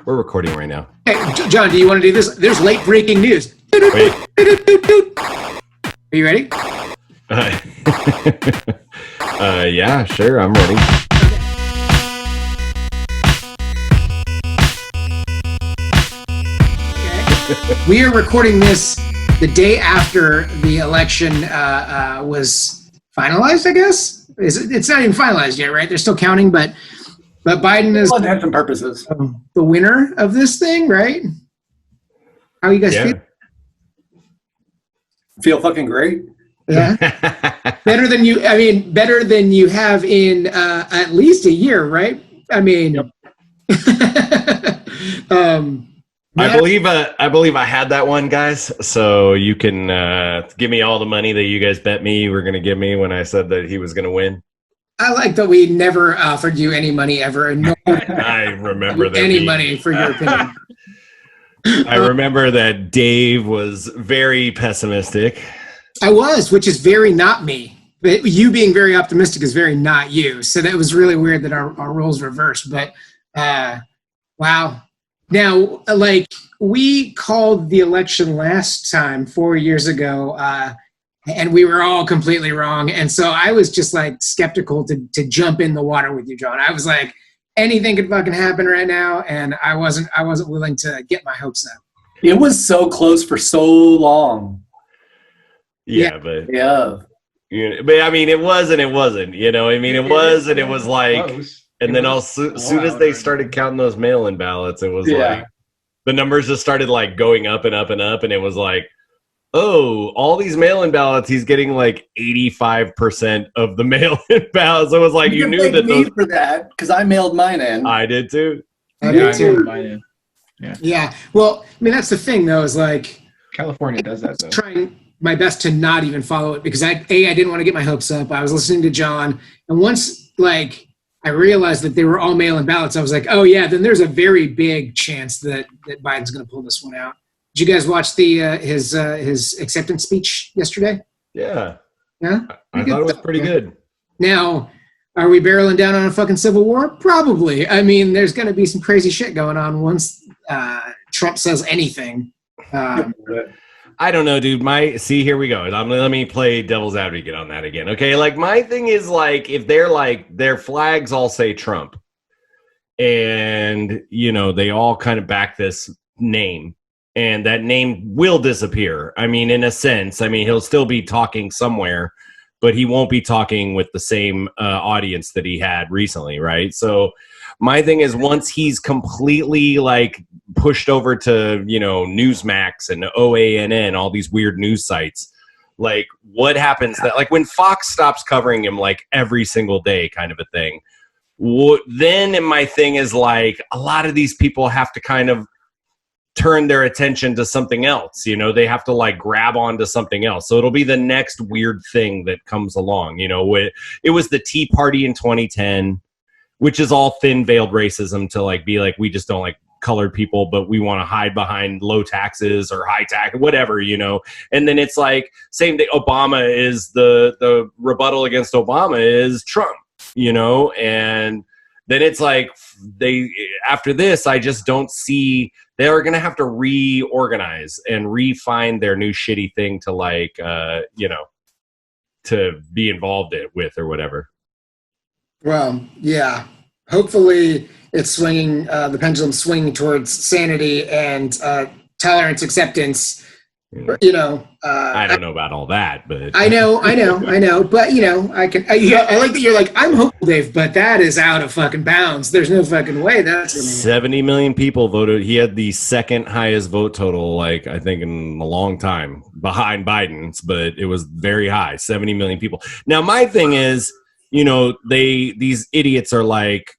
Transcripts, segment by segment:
We're recording right now. Hey, John, do you want to do this? There's late breaking news. Wait. Are you ready? Yeah, sure. I'm ready. Okay. We are recording this the day after the election was finalized, I guess. It's not even finalized yet, right? They're still counting, but Biden is for different purposes. The winner of this thing, right? How you guys feel? Feel fucking great. Yeah. Better than you have in at least a year, right? I mean, yep. I believe I had that one, guys. So you can give me all the money that you guys bet me you were going to give me when I said that he was going to win. I like that we never offered you any money ever. And no I remember that any money for your opinion. I remember that Dave was very pessimistic. I was, which is very not me. But you being very optimistic is very not you. So that was really weird that our roles reversed. But wow. Now, like, we called the election last time 4 years ago, and we were all completely wrong. And so I was just like skeptical to jump in the water with you, John. I was like, anything could fucking happen right now, and I wasn't willing to get my hopes up. It was so close for so long. But I mean, it was and it wasn't. You know, I mean, it was and it was like, close. And then as soon as they started counting those mail-in ballots, it was like the numbers just started like going up and up and up, and it was like, oh, all these mail-in ballots, he's getting like 85% of the mail-in ballots. It was like you knew that those for that because I mailed mine in. I did too. I mailed mine in. Yeah. Well, I mean, that's the thing though, is like California does that though. Trying my best to not even follow it because I didn't want to get my hopes up. I was listening to John, and once like I realized that they were all mail-in ballots, I was like, oh yeah, then there's a very big chance that Biden's going to pull this one out. Did you guys watch his acceptance speech yesterday? Yeah. Yeah? I thought it was pretty good. Now, are we barreling down on a fucking civil war? Probably. I mean, there's going to be some crazy shit going on once Trump says anything. I don't know, dude. Here we go. Let me play devil's advocate on that again. Okay, like my thing is like if they're like their flags all say Trump, and you know they all kind of back this name, and that name will disappear. I mean, in a sense, I mean he'll still be talking somewhere, but he won't be talking with the same audience that he had recently, right? So my thing is once he's completely like pushed over to, you know, Newsmax and OANN, all these weird news sites, like what happens that like when Fox stops covering him like every single day kind of a thing, then my thing is like a lot of these people have to kind of turn their attention to something else. You know, they have to like grab onto something else. So it'll be the next weird thing that comes along. You know, it was the Tea Party in 2010, which is all thin veiled racism to like be like, we just don't like colored people, but we want to hide behind low taxes or high tax, whatever, you know. And then it's like same thing. Obama is the rebuttal against Obama is Trump, you know. And then it's like after this, I just don't see they are going to have to reorganize and refine their new shitty thing to like, you know, to be involved with or whatever. Well, yeah. Hopefully it's swinging, the pendulum swinging towards sanity and tolerance, acceptance. You know, I don't know about all that, but I know. But you know, I like that you're like, I'm hopeful, Dave, but that is out of fucking bounds. There's no fucking way that's gonna 70 million people voted. He had the second highest vote total, like I think in a long time behind Biden's, but it was very high, 70 million people. Now, my thing is, you know, these idiots are like,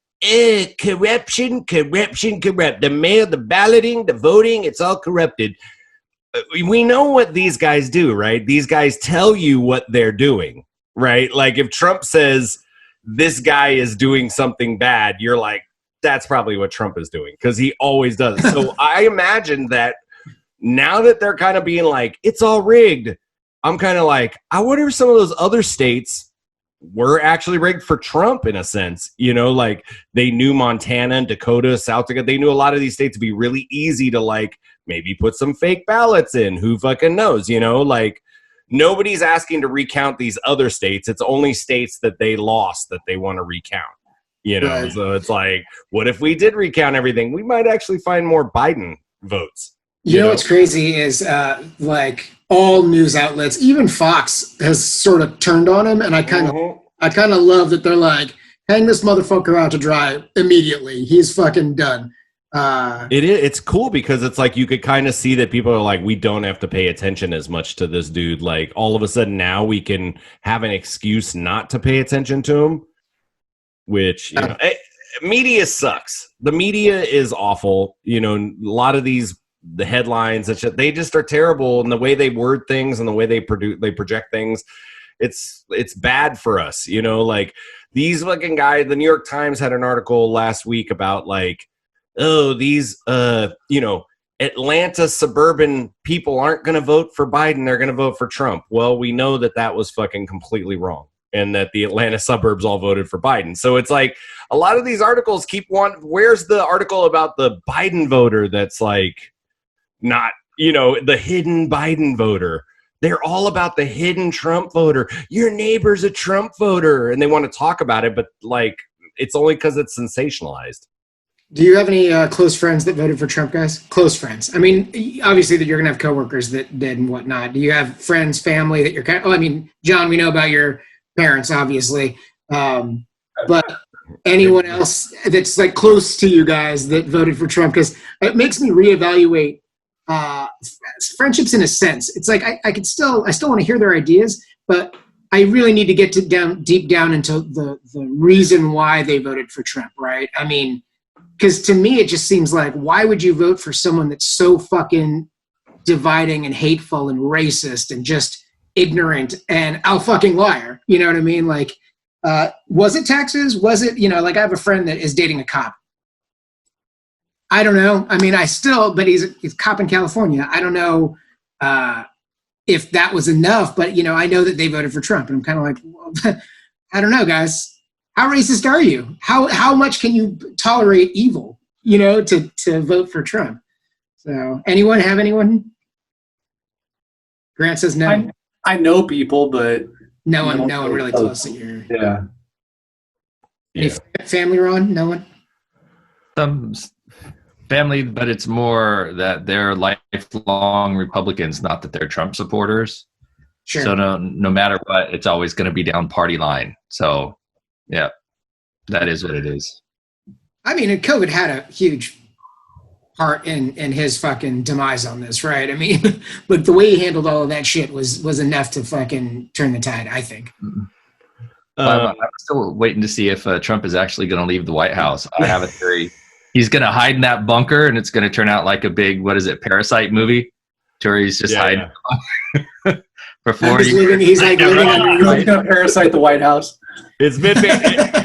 corruption. The mail, the balloting, the voting, it's all corrupted. We know what these guys do, right? These guys tell you what they're doing, right? Like if Trump says this guy is doing something bad, you're like, that's probably what Trump is doing because he always does. So I imagine that now that they're kind of being like, it's all rigged, I'm kind of like, I wonder if some of those other states were actually rigged for Trump in a sense. You know, like they knew Montana and Dakota, South Dakota. They knew a lot of these states to be really easy to like maybe put some fake ballots in. Who fucking knows? You know, like nobody's asking to recount these other states. It's only states that they lost that they want to recount. You know, Right. so it's like, what if we did recount everything? We might actually find more Biden votes. You know what's crazy is like all news outlets, even Fox has sort of turned on him, and I kind of love that they're like, hang this motherfucker out to dry immediately. He's fucking done. It's cool because it's like you could kind of see that people are like, we don't have to pay attention as much to this dude. Like all of a sudden now we can have an excuse not to pay attention to him, which, you know, media sucks. The media is awful. You know, a lot of the headlines and shit, they just are terrible, and the way they word things and the way they project things, it's bad for us. You know, like these fucking guys, the New York Times had an article last week about like, oh, these you know, Atlanta suburban people aren't going to vote for Biden, they're going to vote for Trump. Well, we know that was fucking completely wrong, and that the Atlanta suburbs all voted for Biden. So it's like a lot of these articles where's the article about the Biden voter that's like not, you know, the hidden Biden voter? They're all about the hidden Trump voter. Your neighbor's a Trump voter, and they want to talk about it, but like it's only because it's sensationalized. Do you have any close friends that voted for Trump, guys? Close friends. I mean, obviously that you're going to have coworkers that did and whatnot. Do you have friends, family that you're kind of, I mean, John, we know about your parents, obviously. But anyone else that's like close to you guys that voted for Trump? Because it makes me reevaluate friendships in a sense. It's like I still want to hear their ideas, but I really need to get deep down into the reason why they voted for Trump, right? I mean, because to me, it just seems like, why would you vote for someone that's so fucking dividing and hateful and racist and just ignorant and a fucking liar? You know what I mean? Like, was it taxes? Was it, you know, like I have a friend that is dating a cop. I don't know. I mean, but he's a cop in California. I don't know if that was enough, but, you know, I know that they voted for Trump. And I'm kind of like, well, I don't know, guys. How racist are you? How much can you tolerate evil, you know, to vote for Trump? So anyone? Grant says no. I know people, but no one really close to your. Yeah. Any family, Ron? No one? Some family, but it's more that they're lifelong Republicans, not that they're Trump supporters. Sure. So no matter what, it's always going to be down party line. So, yeah, that is what it is. I mean, COVID had a huge part in his fucking demise on this, right? I mean, but the way he handled all of that shit was enough to fucking turn the tide, I think. I'm still waiting to see if Trump is actually going to leave the White House. I have a theory. He's going to hide in that bunker, and it's going to turn out like a big, Parasite movie? Where he's just hiding for 40 years. He's like living under. He's going to parasite the White House. It's been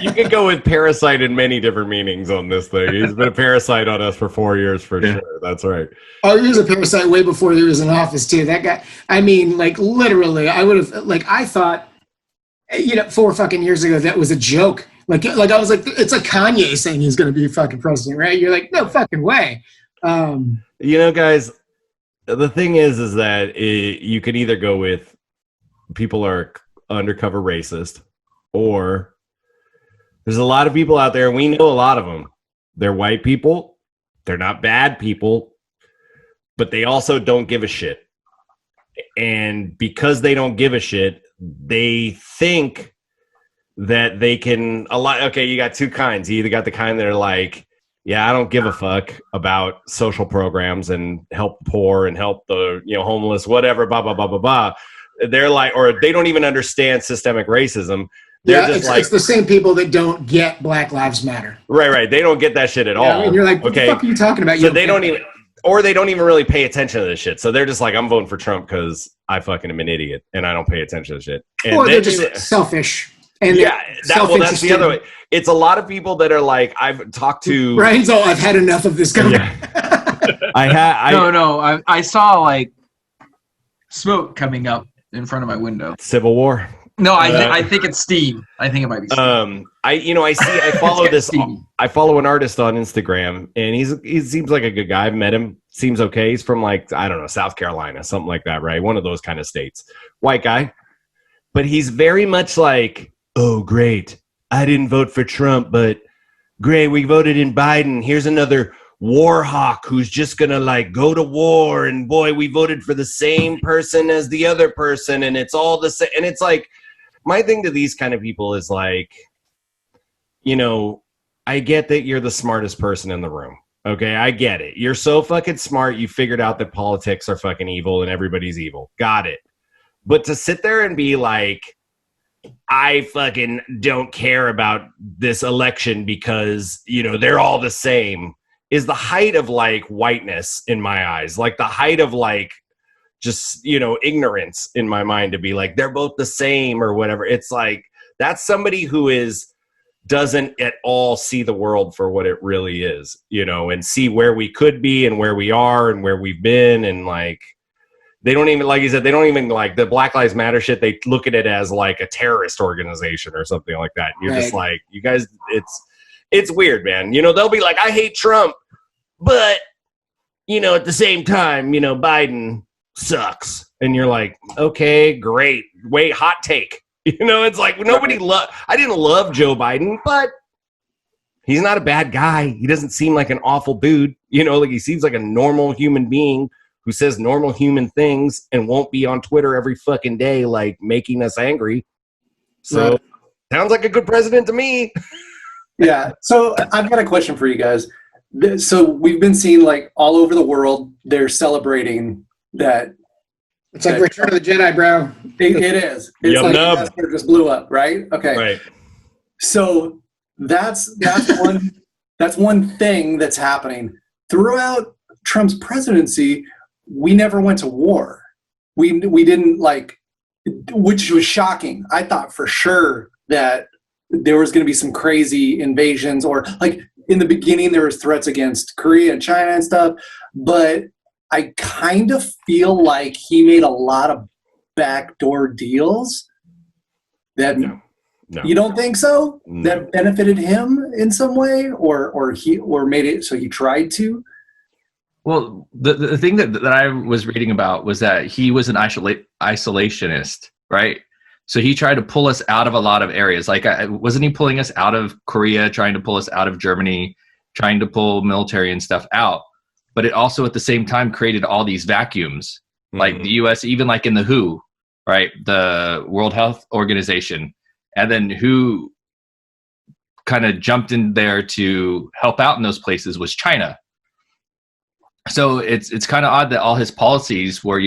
you can go with parasite in many different meanings on this thing. He's been a parasite on us for 4 years for sure. That's right. Oh, he was a parasite way before he was in office too. That guy. I mean, like literally, I would have I thought, you know, 4 fucking years ago that was a joke. Like I was like, it's like Kanye saying he's going to be fucking president, right? You're like, no fucking way. You know, guys, the thing is that you can either go with people are undercover racist, or there's a lot of people out there, and we know a lot of them. They're white people. They're not bad people, but they also don't give a shit. And because they don't give a shit, they think that they can okay, you got two kinds. You either got the kind that are like, yeah, I don't give a fuck about social programs and help the poor and help the, you know, homeless, whatever, blah, blah, blah, blah, blah. They're like, or they don't even understand systemic racism. They're just it's the same people that don't get Black Lives Matter. Right. They don't get that shit at all. And you're like, what the fuck are you talking about? So they don't even, or they don't even really pay attention to this shit. So they're just like, I'm voting for Trump because I fucking am an idiot and I don't pay attention to shit. And or they're just selfish. And that's the other way. It's a lot of people that are like, I've talked to. Ryan's all, I've had enough of this government. Yeah. I saw like smoke coming up in front of my window. Civil War. No, I think it's Steve. I think it might be Steve. I follow this. Stevie. I follow an artist on Instagram, and he seems like a good guy. I've met him. Seems okay. He's from like, I don't know, South Carolina, something like that, right? One of those kind of states. White guy. But he's very much like, oh, great. I didn't vote for Trump, but great, we voted in Biden. Here's another war hawk who's just going to like go to war. And boy, we voted for the same person as the other person. And it's all the same. And it's like, my thing to these kind of people is like, I get that you're the smartest person in the room. Okay, I get it. You're so fucking smart. You figured out that politics are fucking evil and everybody's evil. Got it. But to sit there and be like, I fucking don't care about this election because, they're all the same is the height of like whiteness in my eyes. Like the height of like just, ignorance in my mind to be like, they're both the same or whatever. It's like, that's somebody who doesn't at all see the world for what it really is, and see where we could be and where we are and where we've been. And like, they don't even, like you said, they don't even like the Black Lives Matter shit. They look at it as like a terrorist organization or something like that. And you're just like, you guys, it's weird, man. They'll be like, I hate Trump, but at the same time, Biden sucks. And you're like, okay, great. Wait, hot take. It's like I didn't love Joe Biden, but he's not a bad guy. He doesn't seem like an awful dude. Like he seems like a normal human being who says normal human things and won't be on Twitter every fucking day, like making us angry. So sounds like a good president to me. Yeah. So I've got a question for you guys. So we've been seeing like all over the world, they're celebrating that. It's like Return of the Jedi, bro. It is. It's like Vesper just blew up, right? Okay. Right. So that's one thing that's happening. Throughout Trump's presidency, we never went to war. We didn't which was shocking. I thought for sure that there was going to be some crazy invasions, or like in the beginning there was threats against Korea and China and stuff, but I kind of feel like he made a lot of backdoor deals that No. You don't think so? No. That benefited him in some way, or made it so he tried to? Well, the thing that I was reading about was that he was an isolationist, right? So he tried to pull us out of a lot of areas. Like, wasn't he pulling us out of Korea, trying to pull us out of Germany, trying to pull military and stuff out? But it also at the same time created all these vacuums, like the US, even like in the WHO, right? The World Health Organization. And then WHO kind of jumped in there to help out in those places was China. So it's kind of odd that all his policies were,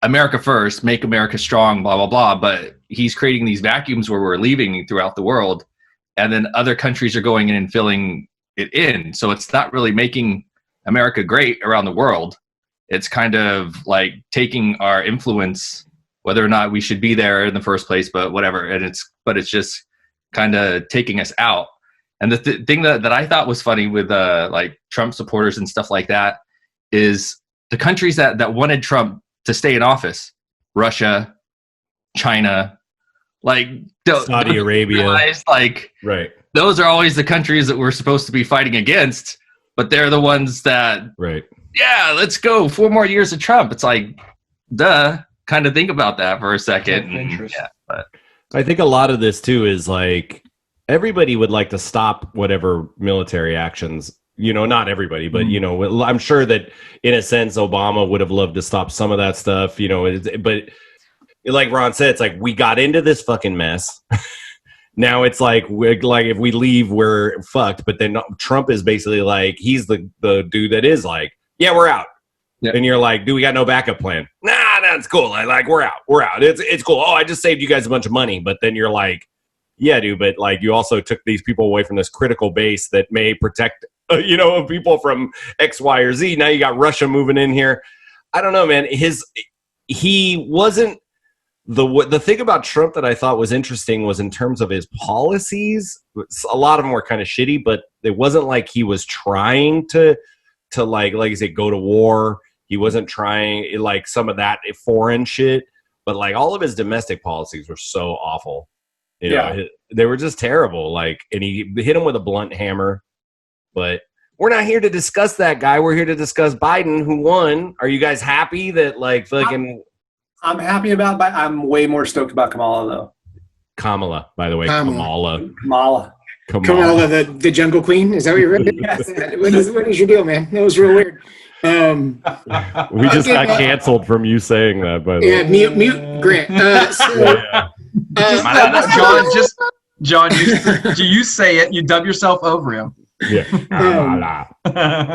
America first, make America strong, blah, blah, blah. But he's creating these vacuums where we're leaving throughout the world. And then other countries are going in and filling it in. So it's not really making America great around the world. It's kind of like taking our influence, whether or not we should be there in the first place, but whatever. And it's just kind of taking us out. And the thing that I thought was funny with like Trump supporters and stuff like that is the countries that wanted Trump to stay in office, Russia, China, like Saudi Arabia, right. Those are always the countries that we're supposed to be fighting against. But they're the ones that, yeah, let's go 4 more years of Trump. It's like, duh, kind of think about that for a second. Yeah, but I think a lot of this too is like everybody would like to stop whatever military actions, not everybody, but I'm sure that in a sense Obama would have loved to stop some of that stuff, but like Ron said, it's like we got into this fucking mess. Now it's like if we leave, we're fucked. But then Trump is basically like, he's the dude that is like, yeah, we're out. Yep. And you're like, dude, we got no backup plan. Nah, that's cool. Like we're out. It's cool. Oh, I just saved you guys a bunch of money. But then you're like, yeah, dude, but like you also took these people away from this critical base that may protect, people from X, Y, or Z. Now you got Russia moving in here. I don't know, man. He wasn't. The thing about Trump that I thought was interesting was in terms of his policies. A lot of them were kind of shitty, but it wasn't like he was trying to like you say, go to war. He wasn't trying like some of that foreign shit. but like all of his domestic policies were so awful. You know, they were just terrible. like, and he hit him with a blunt hammer. But we're not here to discuss that guy. We're here to discuss Biden, who won. Are you guys happy that like fucking? I'm happy about Biden. I'm way more stoked about Kamala though. Kamala, by the way, Kamala, the Jungle Queen. Is that what you're ready? Yes. What is your deal, man? That was real weird. We just got canceled from you saying that, by the way. Yeah, mute Grant. John, you say it. You dub yourself over him. Yeah.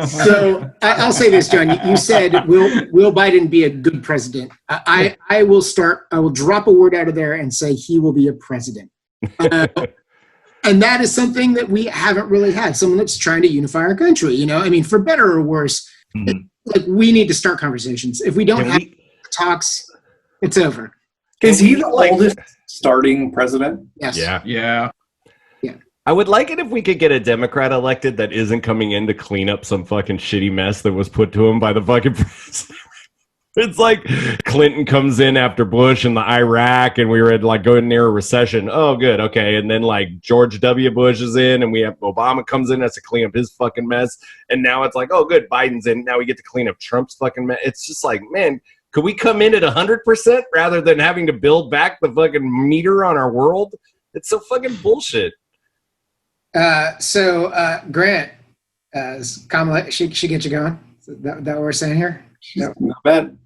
So I'll say this, John. You said, "Will Biden be a good president?" I will drop a word out of there and say he will be a president. And that is something that we haven't really had. Someone that's trying to unify our country. You know, I mean, for better or worse, like we need to start conversations. If we don't have talks, it's over. Is he the oldest starting president? Yes. Yeah. I would like it if we could get a Democrat elected that isn't coming in to clean up some fucking shitty mess that was put to him by the fucking president. It's like Clinton comes in after Bush and the Iraq, and we were like going near a recession. Oh, good, okay. And then like George W. Bush is in, and we have Obama comes in, has to clean up his fucking mess. And now it's like, oh, good, Biden's in. Now we get to clean up Trump's fucking mess. It's just like, man, could we come in at 100% rather than having to build back the fucking meter on our world? It's so fucking bullshit. Grant, Kamala, she get you going? Is that what we're saying here? No, not bad.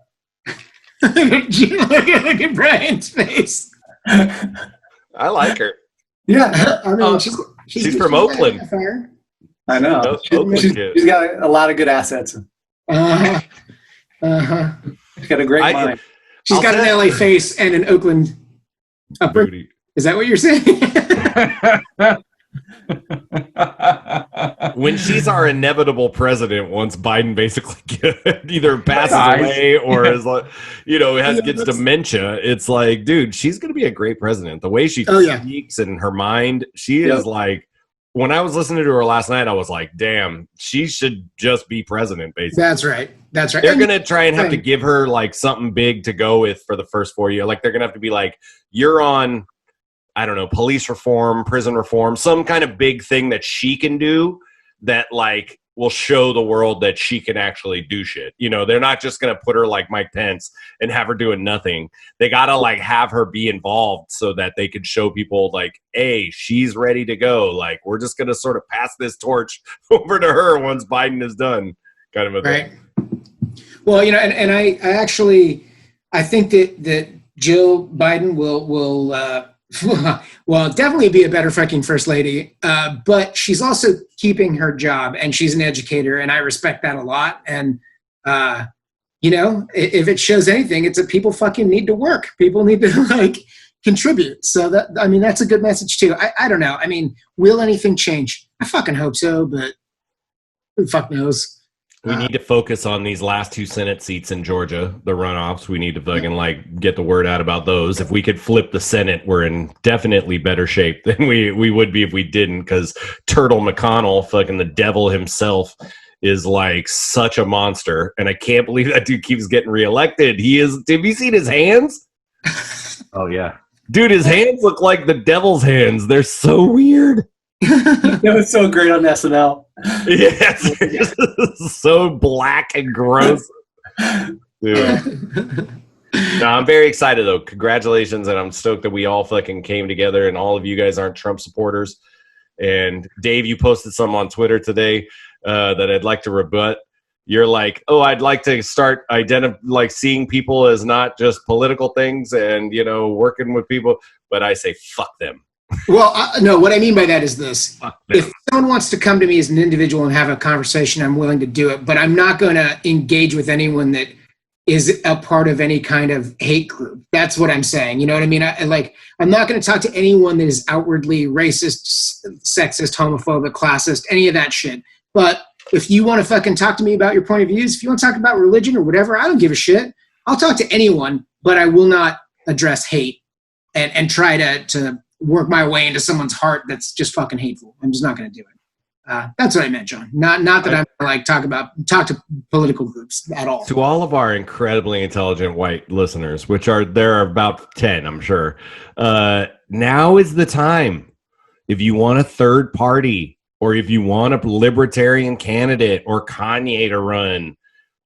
Look at Brian's face. I like her. Yeah. I mean, she's from Oakland. I know. She's got a lot of good assets. Uh-huh. She's got a great mind. She's got an LA face and an Oakland upper. Booty. Is that what you're saying? When she's our inevitable president, once Biden basically either passes away or is like, gets dementia, it's like, dude, she's going to be a great president. The way she speaks and her mind, she is like. When I was listening to her last night, I was like, damn, she should just be president, basically. That's right. They're going to try and have to give her like something big to go with for the first 4 years. Like they're going to have to be like, you're on, I don't know, police reform, prison reform, some kind of big thing that she can do that like will show the world that she can actually do shit. They're not just going to put her like Mike Pence and have her doing nothing. They got to like have her be involved so that they could show people like, hey, she's ready to go. Like, we're just going to sort of pass this torch over to her once Biden is done, kind of a thing. Well, and I think that Jill Biden will definitely be a better fucking first lady. But she's also keeping her job, and she's an educator, and I respect that a lot. And, if it shows anything, it's that people fucking need to work. People need to like contribute. So that's a good message too. I don't know. I mean, will anything change? I fucking hope so, but who the fuck knows? We need to focus on these last 2 Senate seats in Georgia, the runoffs. We need to fucking like get the word out about those. If we could flip the Senate, we're in definitely better shape than we would be if we didn't. Because Turtle McConnell, fucking the devil himself, is like such a monster, and I can't believe that dude keeps getting reelected. He is. Have you seen his hands? Oh yeah, dude, his hands look like the devil's hands. They're so weird. That was so great on SNL. Yes, so black and gross. Dude. No, I'm very excited though. Congratulations, and I'm stoked that we all fucking came together, and all of you guys aren't Trump supporters. And Dave, you posted some on Twitter today that I'd like to rebut. You're like, oh, I'd like to start seeing people as not just political things and working with people, but I say fuck them. Well, no, what I mean by that is this. If someone wants to come to me as an individual and have a conversation, I'm willing to do it, but I'm not going to engage with anyone that is a part of any kind of hate group. That's what I'm saying. You know what I mean? I'm not going to talk to anyone that is outwardly racist, sexist, homophobic, classist, any of that shit. But if you want to fucking talk to me about your point of views, if you want to talk about religion or whatever, I don't give a shit. I'll talk to anyone, but I will not address hate and try to work my way into someone's heart that's just fucking hateful. I'm just not going to do it. That's what I meant, John. Not that I'm like talk to political groups at all. To all of our incredibly intelligent white listeners, there are about 10, I'm sure. Now is the time. If you want a third party, or if you want a libertarian candidate or Kanye to run,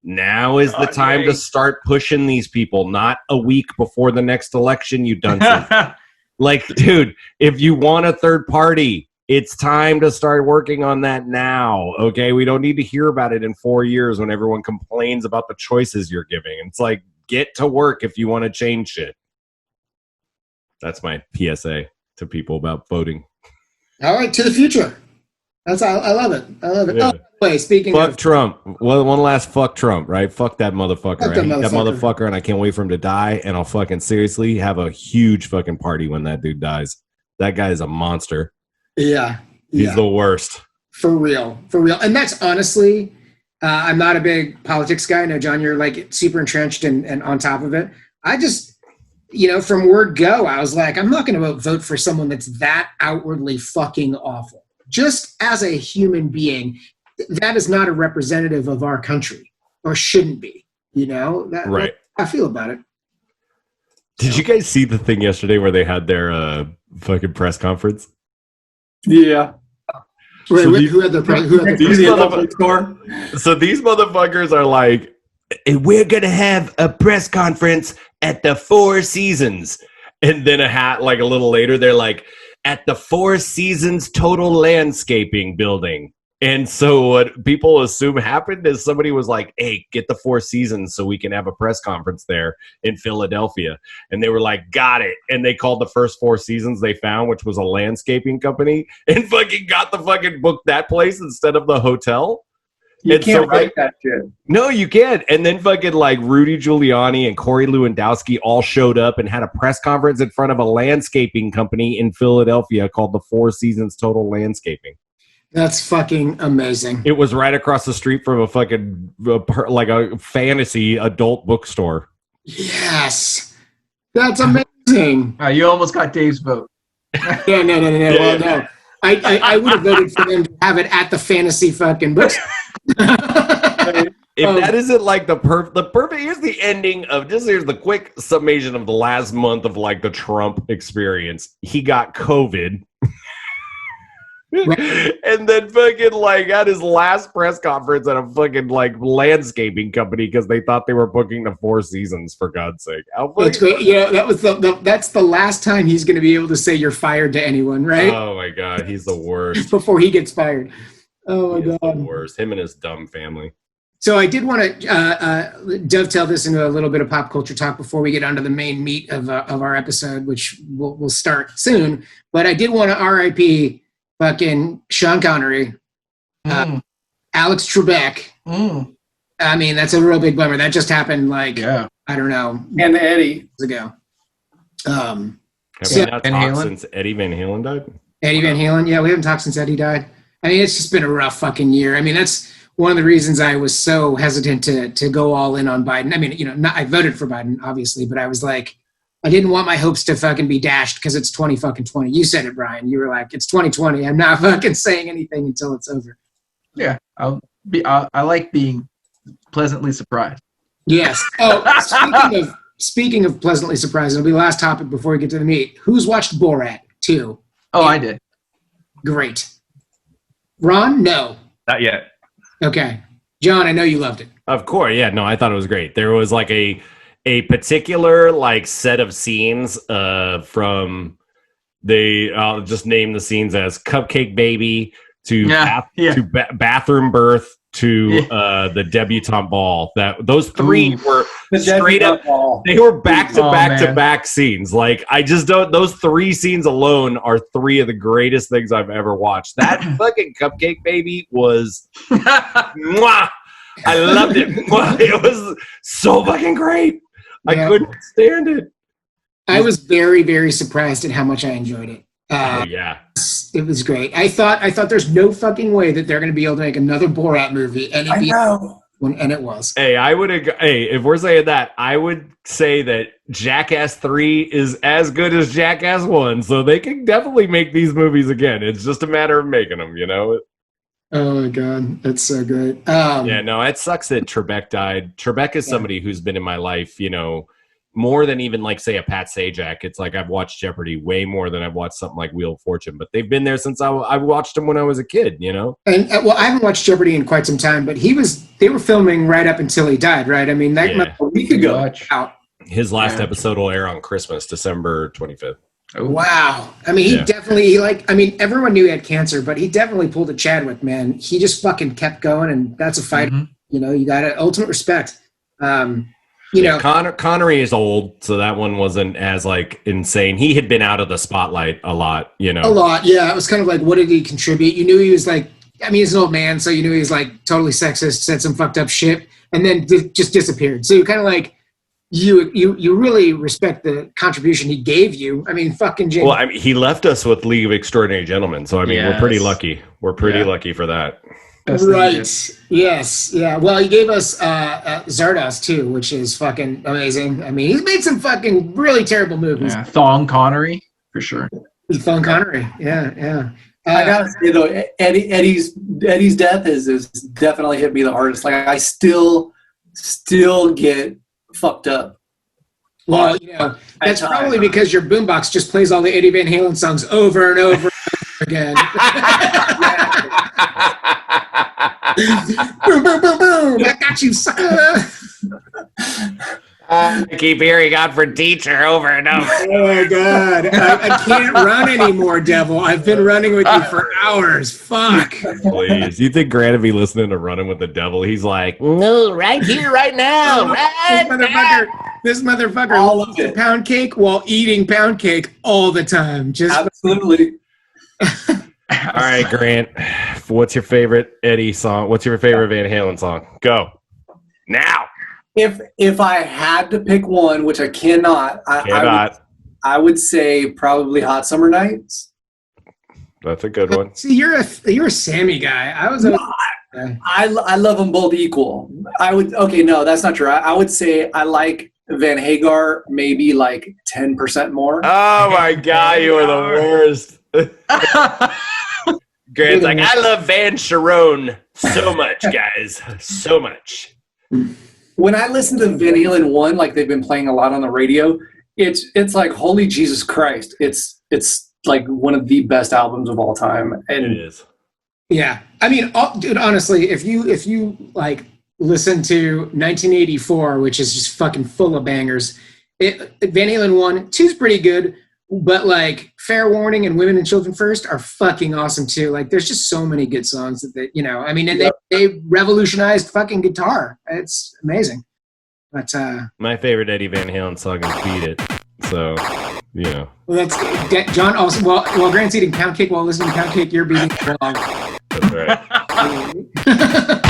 now is the time to start pushing these people, not a week before the next election, you dunces. Like, dude, if you want a third party, it's time to start working on that now, okay? We don't need to hear about it in 4 years when everyone complains about the choices you're giving. It's like, get to work if you want to change shit. That's my PSA to people about voting. All right, to the future. I love it. I love it. Yeah. Oh, by the way, speaking fuck of Trump. Well, one last fuck Trump, right? Fuck that motherfucker. Fuck I that hate that motherfucker. motherfucker, and I can't wait for him to die. And I'll fucking seriously have a huge fucking party when that dude dies. That guy is a monster. Yeah. He's the worst. For real. And that's honestly, I'm not a big politics guy. I know, John, you're like super entrenched and on top of it. I just, from word go, I was like, I'm not going to vote for someone that's that outwardly fucking awful. Just as a human being, that is not a representative of our country, or shouldn't be. Right. I feel about it. Did you guys see the thing yesterday where they had their fucking press conference? Yeah. Wait, who had the press conference? So these motherfuckers are like, we're going to have a press conference at the Four Seasons. And then a little later, they're like, at the Four Seasons Total Landscaping Building. And so what people assume happened is somebody was like, hey, get the Four Seasons so we can have a press conference there in Philadelphia. And they were like, got it. And they called the first Four Seasons they found, which was a landscaping company, and fucking got the fucking book that place instead of the hotel. You can't write that shit. No, you can't. And then fucking like Rudy Giuliani and Corey Lewandowski all showed up and had a press conference in front of a landscaping company in Philadelphia called the Four Seasons Total Landscaping. That's fucking amazing. It was right across the street from a fucking like a fantasy adult bookstore. Yes, that's amazing. You almost got Dave's vote. No. Well, no, I would have voted for them to have it at the fantasy fucking bookstore. If that isn't like the perfect, here's the ending of here's the quick summation of the last month of like the Trump experience. He got COVID. Right. And then fucking like had his last press conference at a fucking like landscaping company because they thought they were booking the Four Seasons, for God's sake. That's great. That was that's the last time he's going to be able to say you're fired to anyone, right? Oh my God, he's the worst. Before he gets fired. Oh my God, the worst. Him and his dumb family. So I did want to dovetail this into a little bit of pop culture talk before we get onto the main meat of our episode, which we'll start soon. But I did want to RIP fucking Sean Connery, Alex Trebek. I mean, that's a real big bummer. That just happened I don't know. And Eddie. Ago. Have we not talked since Eddie Van Halen died? Eddie Van Halen? Yeah, we haven't talked since Eddie died. I mean, it's just been a rough fucking year. I mean, that's one of the reasons I was so hesitant to go all in on Biden. I mean, I voted for Biden, obviously, but I was like, I didn't want my hopes to fucking be dashed because it's 2020. You said it, Brian. You were like, it's 2020. I'm not fucking saying anything until it's over. Yeah, I like being pleasantly surprised. Yes. Oh, speaking of pleasantly surprised, it'll be the last topic before we get to the meat. Who's watched Borat 2? Oh, I did. Great. Ron? No. Not yet. Okay. John, I know you loved it. Of course. Yeah, no, I thought it was great. There was like a particular like set of scenes from I'll just name the scenes as Cupcake Baby to bathroom birth to the debutante ball. Those three were straight up. They were back to back scenes. Like I just don't. Those three scenes alone are three of the greatest things I've ever watched. That fucking Cupcake Baby was, mwah, I loved it. It was so fucking great. I couldn't stand it. I was very, very surprised at how much I enjoyed it. It was great. I thought there's no fucking way that they're going to be able to make another Borat movie, and it was. Hey, if we're saying that, I would say that Jackass 3 is as good as Jackass 1, so they can definitely make these movies again. It's just a matter of making them, Oh my god, that's so great. Yeah, no, it sucks that Trebek died. Trebek is somebody who's been in my life, more than even like say a Pat Sajak. It's like I've watched Jeopardy way more than I've watched something like Wheel of Fortune. But they've been there since I watched them when I was a kid. And well, I haven't watched Jeopardy in quite some time, but they were filming right up until he died, right? I mean, that Yeah. a week ago. Out. His last episode will air on Christmas, December 25th. Oh. Wow. I mean, he definitely everyone knew he had cancer, but he definitely pulled a Chadwick, man. He just fucking kept going, and that's a fight. Mm-hmm. You got to ultimate respect. Connery is old, so that one wasn't as like insane. He had been out of the spotlight a lot, A lot, yeah. It was kind of like, what did he contribute? You knew he was like, he's an old man, so you knew he was like totally sexist, said some fucked up shit, and then just disappeared. So you kind of like, you really respect the contribution he gave you. I mean, fucking James. Well, he left us with League of Extraordinary Gentlemen, so we're pretty lucky. We're pretty lucky for that. Right. Yes. Yeah. Well, he gave us Zardos too, which is fucking amazing. I mean, he's made some fucking really terrible movies. Yeah, Thong Connery for sure. Thong Connery. Yeah. I gotta say though, Eddie's death is definitely hit me the hardest. Like I still get fucked up. Well, that's probably because your boombox just plays all the Eddie Van Halen songs over and over again. Boom, boom, boom, boom! I got you, sucker! I keep hearing "God for Teacher" over and over. Oh my god, I can't run anymore, Devil. I've been running with you for hours. Fuck. Please, you think Grant would be listening to "Running with the Devil"? He's like, no, right here, right now, This motherfucker loves a pound cake while eating pound cake all the time. Just absolutely. All right, Grant. What's your favorite Eddie song? What's your favorite Van Halen song? Go now. If I had to pick one, which I cannot, I would say probably "Hot Summer Nights." That's a good one. See, you're a Sammy guy. I love them both equal. No, that's not true. I would say I like Van Hagar maybe like 10% more. Oh my god, you are the worst. Grant's like, I love Van Sharon so much, guys, so much. When I listen to Van Halen 1, like they've been playing a lot on the radio, it's like, holy Jesus Christ. It's like one of the best albums of all time. And it is. Yeah. I mean, dude, honestly, if you like listen to 1984, which is just fucking full of bangers, Van Halen 1, 2's pretty good, but like Fair Warning and Women and Children First are fucking awesome too. Like there's just so many good songs that and they revolutionized fucking guitar. It's amazing. But my favorite Eddie Van Halen song is "Beat It." So well, that's John. Also, while Grant's eating pound cake while listening to pound cake, you're beating the dog. That's right.